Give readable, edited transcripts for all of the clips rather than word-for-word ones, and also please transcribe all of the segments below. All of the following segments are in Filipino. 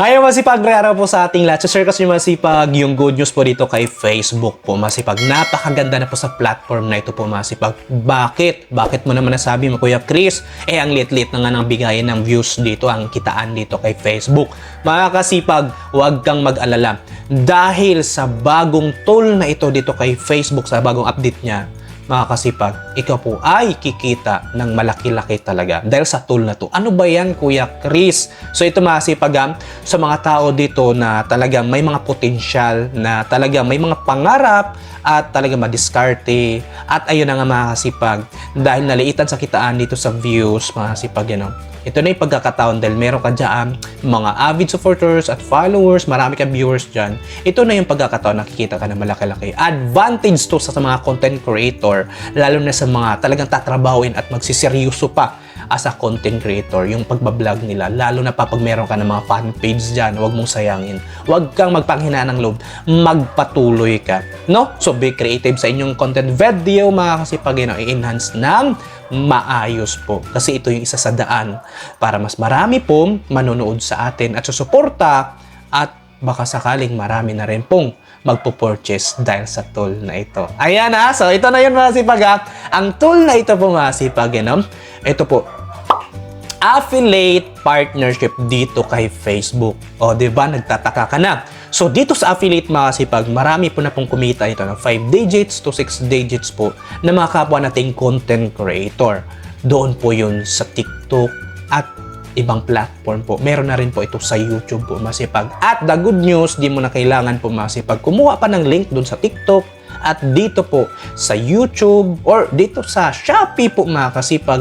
Hi, masipag araw po sa ating lahat. Share kasi masipag yung good news po dito kay Facebook po. Masipag, napakaganda na po sa platform na ito po masipag. Bakit? Bakit mo naman nasabi mo, Kuya Chris? Ang lit-lit na nga ng bigayan ng views dito, ang kitaan dito kay Facebook. Mga kasipag, huwag kang mag-alala. Dahil sa bagong tool na ito dito kay Facebook, sa bagong update niya, mga kasipag, ikaw po ay kikita ng malaki-laki talaga dahil sa tool na to. Ano ba yan, Kuya Chris? So ito mga kasipag, sa mga tao dito na talagang may mga potensyal, na talagang may mga pangarap at talagang madiskarte. At ayun na nga mga kasipag, dahil naliitan sa kitaan dito sa views, mga kasipag, ito na yung pagkakataon dahil meron ka dyan mga avid supporters at followers, marami ka viewers dyan. Ito na yung pagkakataon na nakikita ka na malaki-laki. Advantage to sa mga content creator, lalo na sa mga talagang tatrabahuin at magsiseryoso pa as a content creator, yung pagbablog nila. Lalo na pa pag meron ka ng mga fan page dyan, huwag mong sayangin. Huwag kang magpanghinaan ng loob, magpatuloy ka. No? So be creative sa inyong content video, mga kasipag, i-enhance ng maayos po. Kasi ito yung isa sa daan para mas marami pong manonood sa atin at susuporta, at baka sakaling marami na rin pong magpo-purchase dahil sa tool na ito. Ayan na. So ito na yun mga sipag. Ang tool na ito po mga sipag, ito po, affiliate partnership dito kay Facebook. O, di ba? Nagtataka ka na. So, dito sa affiliate mga kasipag, marami po na pong kumita ito ng 5 digits to 6 digits po na mga kapwa nating content creator. Doon po yun sa TikTok at ibang platform po. Meron na rin po ito sa YouTube po masipag. At the good news, di mo na kailangan po masipag kumuha pa ng link doon sa TikTok at dito po sa YouTube or dito sa Shopee po mga kasipag,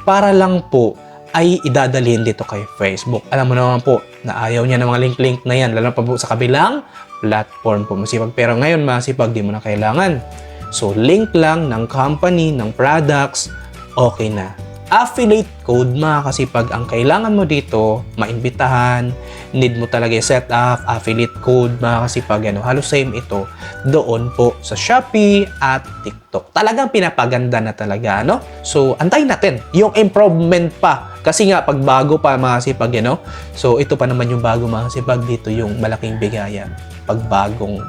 para lang po ay idadalhin dito kay Facebook. Alam mo naman po na ayaw niya ng mga link-link na yan, lalo pa po sa kabilang platform po masipag. Pero ngayon masipag, di mo na kailangan. So link lang ng company, ng products, okay na. Affiliate code mga kasipag ang kailangan mo dito, maimbitahan, need mo talaga set up, affiliate code mga kasipag, halos same ito doon po sa Shopee at TikTok. Talagang pinapaganda na talaga, no? So, antayin natin yung improvement pa. Kasi nga, pag bago pa mga kasipag, so ito pa naman yung bago mga kasipag, dito yung malaking bigayan. Pag bagong,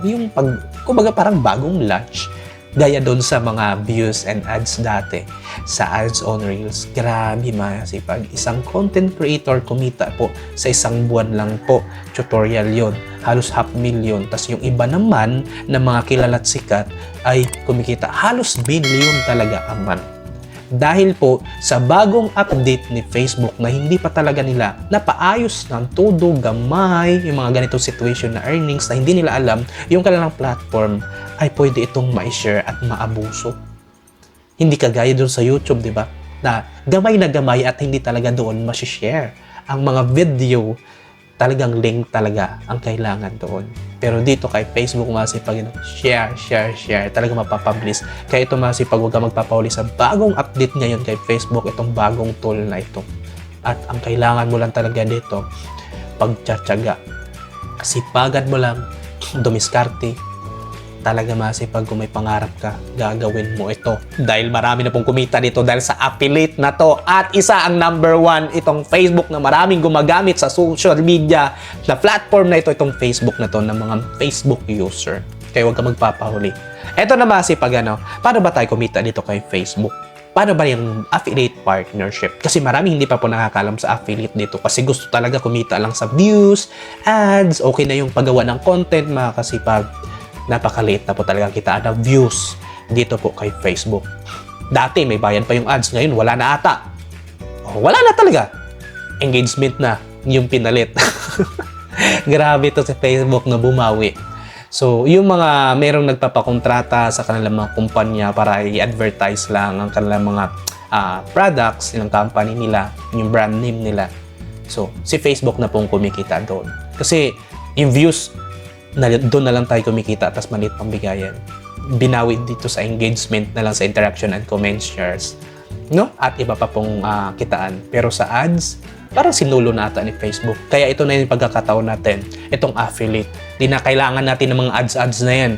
kumbaga parang bagong launch. Gaya doon sa mga views and ads dati sa ads on Reels. Grabe mga kasipag. Isang content creator kumita po sa isang buwan lang po. Tutorial yon, halos 500,000. Tapos yung iba naman na mga kilala't sikat ay kumikita halos billion talaga a month. Dahil po sa bagong update ni Facebook na hindi pa talaga nila napaayos ng todo gamay yung mga ganitong situation na earnings na hindi nila alam, yung kanilang platform ay pwede itong ma-share at maabuso. Hindi kagaya doon sa YouTube, di ba? Na gamay at hindi talaga doon ma-share. Ang mga video, talagang link talaga ang kailangan doon. Pero dito kay Facebook, masipag, share, talaga mapapublish. Kaya ito masipag, huwag ka magpapahuli sa bagong update ngayon kay Facebook, itong bagong tool na ito. At ang kailangan mo lang talaga dito, pagtsatsaga. Sipagan mo lang, dumiskarte. Talaga masipag, kung may pangarap ka, gagawin mo ito. Dahil marami na pong kumita dito dahil sa affiliate na to. At isa ang number 1, itong Facebook na maraming gumagamit sa social media na platform na ito, itong Facebook na to ng mga Facebook user. Kaya huwag ka magpapahuli. Ito na masipag, paano ba tayo kumita dito kay Facebook? Paano ba yung affiliate partnership? Kasi maraming hindi pa po nakakalam sa affiliate dito kasi gusto talaga kumita lang sa views, ads, okay na yung paggawa ng content mga kasipag. Napakaliit na po talaga kitaan ng views dito po kay Facebook. Dati may bayad pa yung ads, ngayon wala na ata. Wala na talaga. Engagement na yung pinalit. Grabe to sa Facebook na bumawi. So, yung mga merong nagpapakontrata sa kanilang mga kumpanya para i-advertise lang ang kanilang mga products ng company nila, yung brand name nila. So, si Facebook na pong kumikita doon. Kasi yung views, doon na lang tayo kumikita, tapos maliit pang bigayan. Binawi dito sa engagement na lang, sa interaction and comment shares, no? At iba pa pong kitaan. Pero sa ads, parang sinulo na ata ni Facebook. Kaya ito na yung pagkakataon natin, itong affiliate. Di na kailangan natin ng mga ads na yan.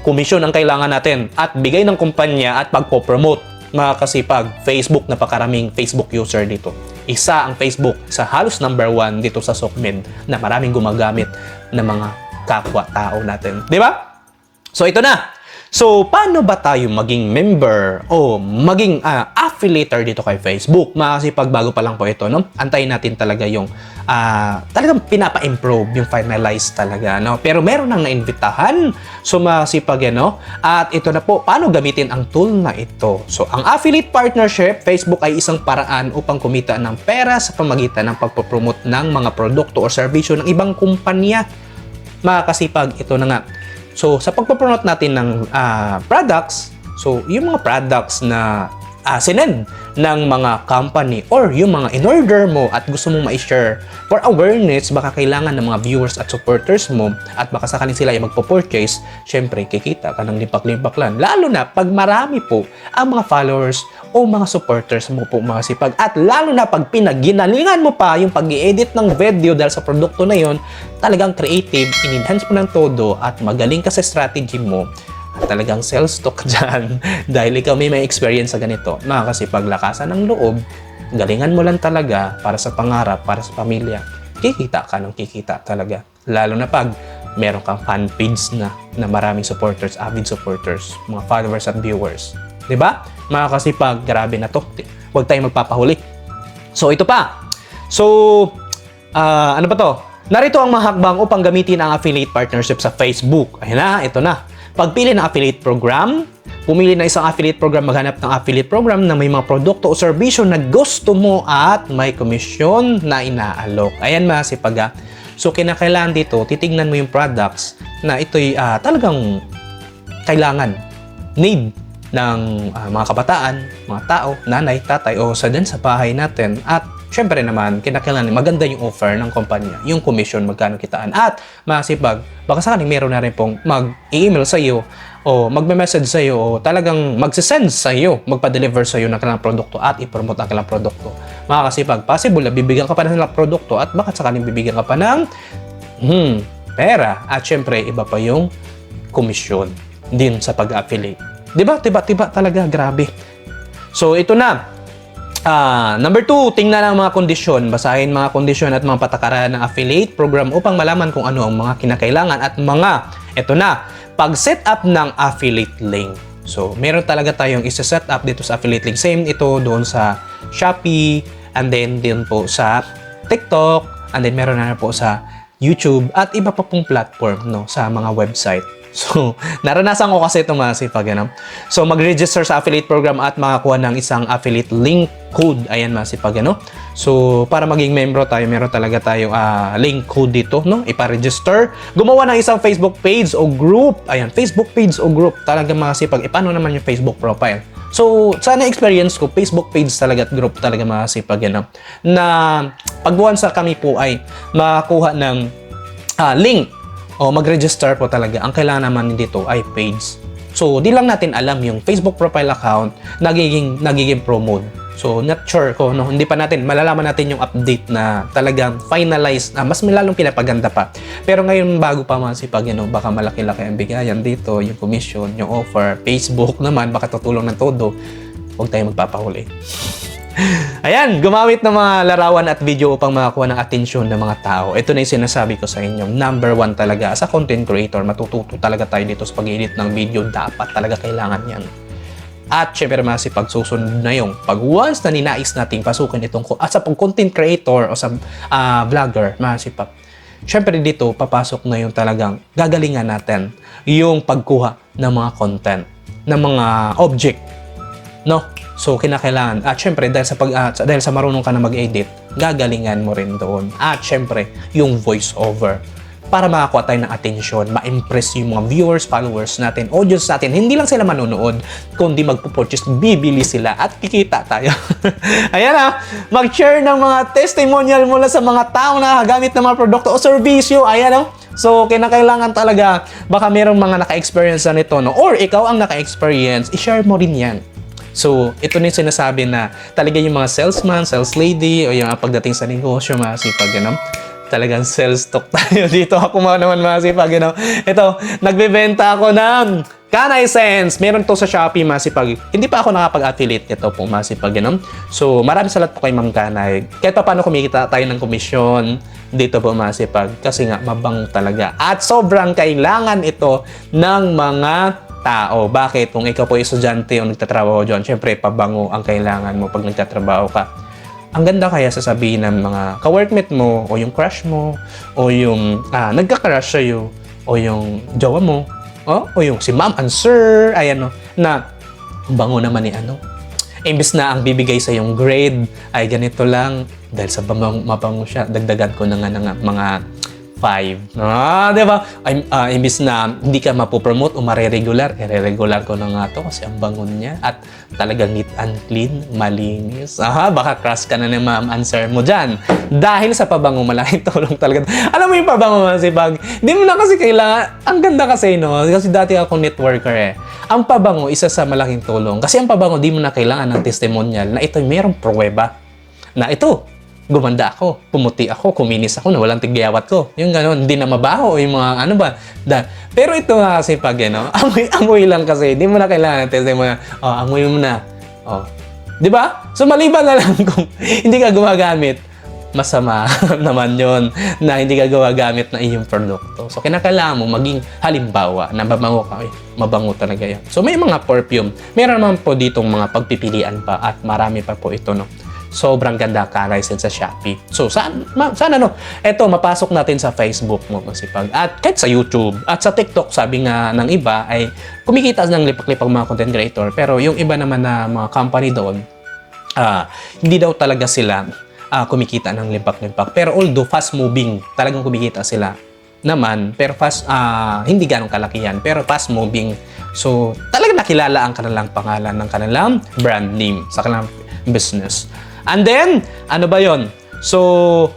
Komisyon ang kailangan natin at bigay ng kumpanya at pagpo-promote. Mga kasipag, Facebook, napakaraming Facebook user dito. isa ang Facebook sa halos number 1 dito sa SOCMED na maraming gumagamit ng mga kapwa-tao natin. Di ba? So, ito na. So, paano ba tayo maging member o maging affiliator dito kay Facebook? Kasi pag bago pa lang po ito, no? Antayin natin talaga yung talagang pinapa-improve, yung finalize talaga, no? Pero meron nang naimbitahan, so masipag yan, no? At ito na po, paano gamitin ang tool na ito? So, ang affiliate partnership, Facebook ay isang paraan upang kumita ng pera sa pamagitan ng pagpopromote ng mga produkto o serbisyo ng ibang kumpanya. Mga kasipag, ito na nga. So, sa pagpapromote natin ng products, so, yung mga products na sinend ng mga company or yung mga in-order mo at gusto mong ma-share for awareness, baka kailangan ng mga viewers at supporters mo at baka sakaling sila ay magpo-purchase, syempre, kikita ka ng limpak-limpak lang. Lalo na pag marami po ang mga followers o mga supporters mo po mga sipag. At lalo na pag pinag-ginalingan mo pa yung pag-i-edit ng video dahil sa produkto na yon, talagang creative, in-enhance mo ng todo at magaling ka sa strategy mo, talagang sales talk dyan dahil ikaw may experience sa ganito. Kasi paglakasan ng loob, galingan mo lang talaga para sa pangarap, para sa pamilya, kikita ka ng kikita talaga. Lalo na pag meron kang fan page na maraming supporters, avid supporters, mga followers at viewers. Diba? Mga kasipag, grabe na to. Huwag tayong magpapahuli. So, ito pa. So, ano ba to? Narito ang mga hakbang upang gamitin ang affiliate partnership sa Facebook. Ayan na, ito na. Pagpili ng affiliate program, pumili ng isang affiliate program, maghanap ng affiliate program na may mga produkto o serbisyo na gusto mo at may komisyon na inaalok. Ayan mga sipaga. So, kinakailangan dito, titignan mo yung products na ito'y talagang kailangan, need ng mga kabataan, mga tao, nanay, tatay, o sa bahay natin. At syempre naman, kinakailangan maganda yung offer ng kumpanya, yung commission, magkano kitaan. At masipag, baka sakaling meron na rin pong mag-email sa iyo o magme-message sa iyo o talagang magsisend sa iyo, magpa-deliver sa iyo ng kanilang produkto at i-promote ang kanilang produkto. Mga kasipag, possible na bibigyan ka pa ng kanilang produkto at baka sakaling bibigyan ka pa ng pera. At syempre, iba pa yung commission din sa pag-affiliate. Diba talaga, grabe. So, ito na. Number 2, tingnan ang mga kondisyon. Basahin mga kondisyon at mga patakaran ng affiliate program upang malaman kung ano ang mga kinakailangan at ito na, pag-set up ng affiliate link. So, meron talaga tayong isa-set up dito sa affiliate link. Same ito doon sa Shopee, and then din po sa TikTok, and then meron na po sa YouTube at iba pa pong platform, no, sa mga website. So, naranasan ko kasi itong mga sipag, ano? So, mag-register sa affiliate program at makakuha ng isang affiliate link code. Ayan, mga sipag, ano? So, para maging membro tayo, meron talaga tayo link code dito, no? Ipa-register. Gumawa ng isang Facebook page o group. Ayan, Facebook page o group. Talaga mga sipag. Paano naman yung Facebook profile? So, sana experience ko, Facebook page talaga at group talaga mga sipag, ano? Na pagbuwan sa kami po ay makakuha ng link o mag-register po talaga. Ang kailangan naman dito ay page. So, di lang natin alam yung Facebook profile account nagiging promote. So, not sure ko, no? Hindi pa natin, malalaman natin yung update na talagang finalized, mas lalong pinapaganda pa. Pero ngayon, bago pa masipag, baka malaki-laki ang bigayan dito, yung commission, yung offer, Facebook naman, baka tutulong ng todo. Huwag tayong magpapahuli. Ayan, gumamit ng mga larawan at video upang makakuha ng atensyon ng mga tao. Ito na yung sinasabi ko sa inyo. Number 1 talaga, sa content creator, matututo talaga tayo dito sa pag-edit ng video. Dapat talaga kailangan yan. At syempre masipag susunod na yung pag once na ninais natin pasukin itong sa pag-content creator o sa vlogger, masipag. Syempre dito, papasok na yung talagang gagalingan natin yung pagkuha ng mga content, ng mga object, no? So, kinakailangan. At syempre, dahil sa marunong ka na mag-edit, gagalingan mo rin doon. At syempre, yung voice-over. Para makakuha tayo ng atensyon, ma-impress yung mga viewers, followers natin, audience natin. Hindi lang sila manonood, kundi magpo-purchase, bibili sila at kikita tayo. Ayan mag-share ng mga testimonial mula sa mga taong nakagamit ng mga produkto o serbisyo. Ayan So, kinakailangan talaga, baka mayroong mga naka-experience na nito, no? Or ikaw ang naka-experience, i-share mo rin yan. So, ito na yung sinasabi na talaga yung mga salesman, sales lady, o yung pagdating sa negosyo, masipag, talagang sales talk tayo dito. Ako naman masipag, Ito, nagbebenta ako ng Kanay Sense, meron to sa Shopee, masipag. Hindi pa ako nakapag-affiliate nito po, masipag, ganun. So, maraming salamat po kay Ma'am Kanay. Kahit pa paano kumikita tayo ng komisyon dito po, masipag. Kasi nga, mabang talaga. At sobrang kailangan ito ng mga tao. Bakit? Kung ikaw po estudyante o nagtatrabaho dyan, syempre, pabango ang kailangan mo pag nagtatrabaho ka. Ang ganda kaya sasabihin ng mga ka-workmate mo, o yung crush mo, o yung nagka-crush sa'yo, o yung jowa mo, o yung si ma'am and sir, ayan no, na bango naman ni ano. Imbes na ang bibigay sa yung grade ay ganito lang, dahil sa mabango siya, dagdagan ko na nga ng mga 5. Di ba? Imbis na hindi ka mapopromote o mareregular, regular ko na nga to kasi ang bangon niya at talagang neat and clean, malinis. Baka crush ka na ng ma'am answer mo dyan. Dahil sa pabango, malaking tulong talaga. Alam mo yung pabango masipag, di mo na kasi kailangan, ang ganda kasi no, kasi dati ako networker eh. Ang pabango, isa sa malaking tulong. Kasi ang pabango, di mo na kailangan ng testimonial na ito merong pruweba na ito, gumanda ako, pumuti ako, kuminis ako, na walang tigyawat ko. Yung gano'n, hindi na mabaho, yung mga ano ba. Pero ito nga kasi pag, amoy lang kasi, hindi mo na kailangan ng testimonial. Amoy mo na. Di ba? So, maliban na lang kung hindi ka gumagamit, masama naman yon na hindi ka gumagamit na iyong produkto. So, kinakailangan mo maging halimbawa na mabango ka. Mabango talaga yan. So, may mga perfume. Meron naman po ditong mga pagpipilian pa at marami pa po ito, no? Sobrang ganda Kanay Sense sa Shopee. So, sana no, eto, mapasok natin sa Facebook mo masipag. At kahit sa YouTube. At sa TikTok, sabi nga ng iba, ay kumikita ng lipak-lipak mga content creator. Pero yung iba naman na mga company doon, hindi daw talaga sila kumikita ng lipak-lipak. Pero although fast-moving, talagang kumikita sila naman. Pero hindi ganong kalakihan. Pero fast-moving. So, talagang nakilala ang kanilang pangalan ng kanilang brand name sa kanilang business. And then, ano ba yon? So,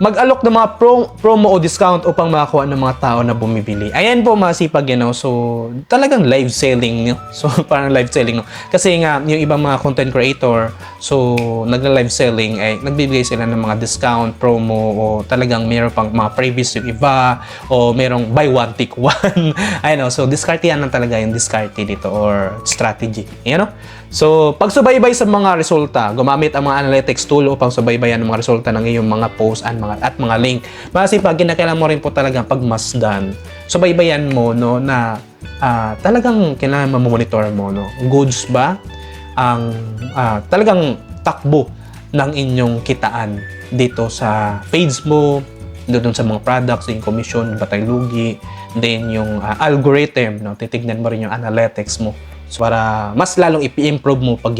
mag-alok ng mga promo o discount upang makakuha ng mga tao na bumibili. Ayan po masipag, So, talagang live selling, no? So, parang live selling, no? Kasi nga, yung ibang mga content creator, so, nagla-live selling, ay nagbibigay sila ng mga discount, promo, o talagang mayroon pang mga previous yung iba, o mayroong buy one, take one. Ayan, no? So, discartean na talaga yung discarte dito, or strategy. Ayan, no? So, pagsubaybay sa mga resulta, gumamit ang mga analytics tool upang subaybayan ang mga resulta ng iyong mga post at mga link. Masipag, kinakailangan mo rin po talagang pagmasdan. Subaybayan mo, no, na talagang kailangan mamonitor mo, no. Goods ba ang talagang takbo ng inyong kitaan dito sa page mo, doon sa mga products, yung commission, batay lugi, then yung algorithm, no, titignan mo rin yung analytics mo. So, para mas lalong i-improve mo pag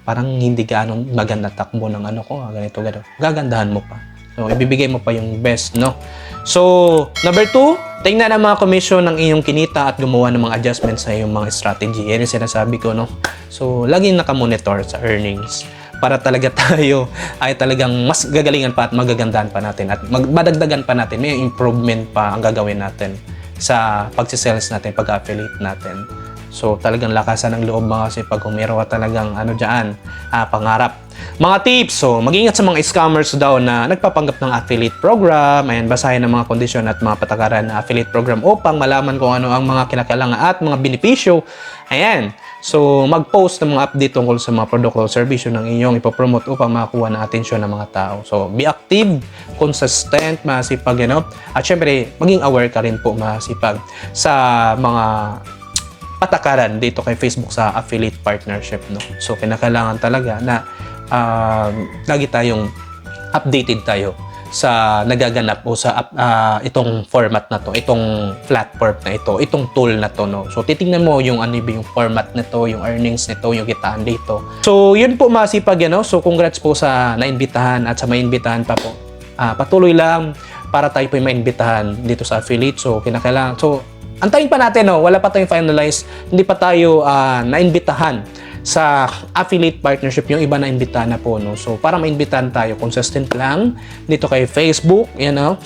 parang hindi ganong maganda takbo ng ganito. Gagandahan mo pa. So, ibibigay mo pa yung best, no? So, number 2, tingnan ang mga commission ng iyong kinita at gumawa ng mga adjustments sa iyong mga strategy. Yan yung sinasabi ko, no? So, laging nakamonitor sa earnings para talaga tayo ay talagang mas gagalingan pa at magagandahan pa natin at madagdagan pa natin, may improvement pa ang gagawin natin sa pag-sales natin, pag-affiliate natin. So, talagang lakasan ng loob mga kasi pag kung meron ka talagang pangarap. Mga tips, so mag-ingat sa mga scammers daw na nagpapanggap ng affiliate program. Ayan, basahin ang mga kondisyon at mga patakaran na affiliate program upang malaman kung ano ang mga kinakailangan at mga benepisyo. Ayan, so mag-post ng mga update tungkol sa mga produkto o serbisyo ng inyong ipopromote upang makakuha ng atensyon ng mga tao. So, be active, consistent, masipag, at syempre, maging aware ka rin po masipag sa mga patakaran dito kay Facebook sa affiliate partnership, no? So, kinakailangan talaga na lagi tayong updated tayo sa nagaganap o sa itong format na to, itong platform na ito, itong tool na to, no? So, titingnan mo yung yung format nito, yung earnings nito, yung kitaan dito. So, yun po masipag, So, congrats po sa naimbitahan at sa maimbitahan pa po. Patuloy lang para tayo po maimbitahan dito sa affiliate. So, kinakailangan. So, antayin pa natin, no? Wala pa tayong finalize. Hindi pa tayo naimbitahan sa affiliate partnership. Yung iba naimbitahan na po, no? So, para maimbitahan tayo, consistent lang dito kay Facebook,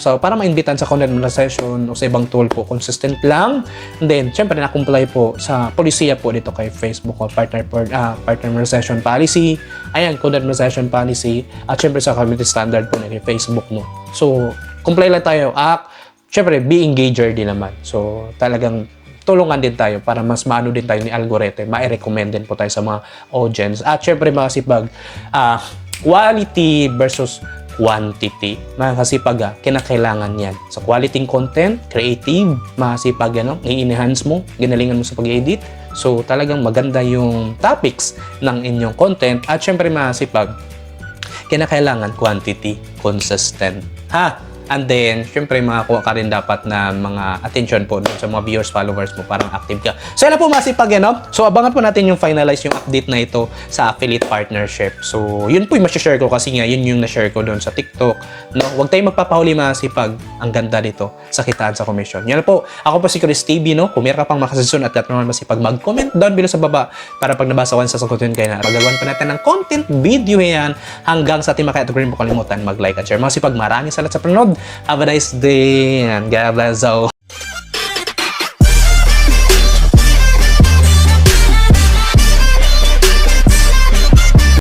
So, para maimbitahan sa content monetization o sa ibang tool po, consistent lang. And then, syempre, na-comply po sa polisiya po dito kay Facebook o partner monetization policy. Ayan, content monetization policy. At syempre, sa community standard po na kay Facebook, no? So, comply lang tayo. Siyempre, be engager din naman. So, talagang tulungan din tayo para mas maano din tayo ni algorithm, ma-recommend din po tayo sa mga audience. At syempre mga kasipag, quality versus quantity. Mga kasipag, kinakailangan yan. So, quality content, creative, mga kasipag, i-enhance mo, ginalingan mo sa pag-edit. So, talagang maganda yung topics ng inyong content. At syempre, mga kasipag, kinakailangan quantity, consistent. And then, syempre, makakuha ka rin dapat na mga attention po dun sa mga viewers, followers mo, parang active ka. So, yan na po masipag, So, abangan po natin yung finalize yung update na ito sa affiliate partnership. So, yun po yung masishare ko kasi nga, yun yung na-share ko dun sa TikTok. No? Huwag tayong magpapahuli masipag. Ang ganda dito sa kitaan sa commission. Yan na po. Ako po si Chris TV, no? Kung meron ka pang makasasyon at naman masipag, mag-comment down below sa baba para pag nabasa ko, sasagutin kayo na. Pagagawan pa natin ng content video yan hanggang sa ating makaya. Ito ko rin po kalimutan mag-like at share. Masipag, maraming salamat sa panonood. Have a nice day and God bless all.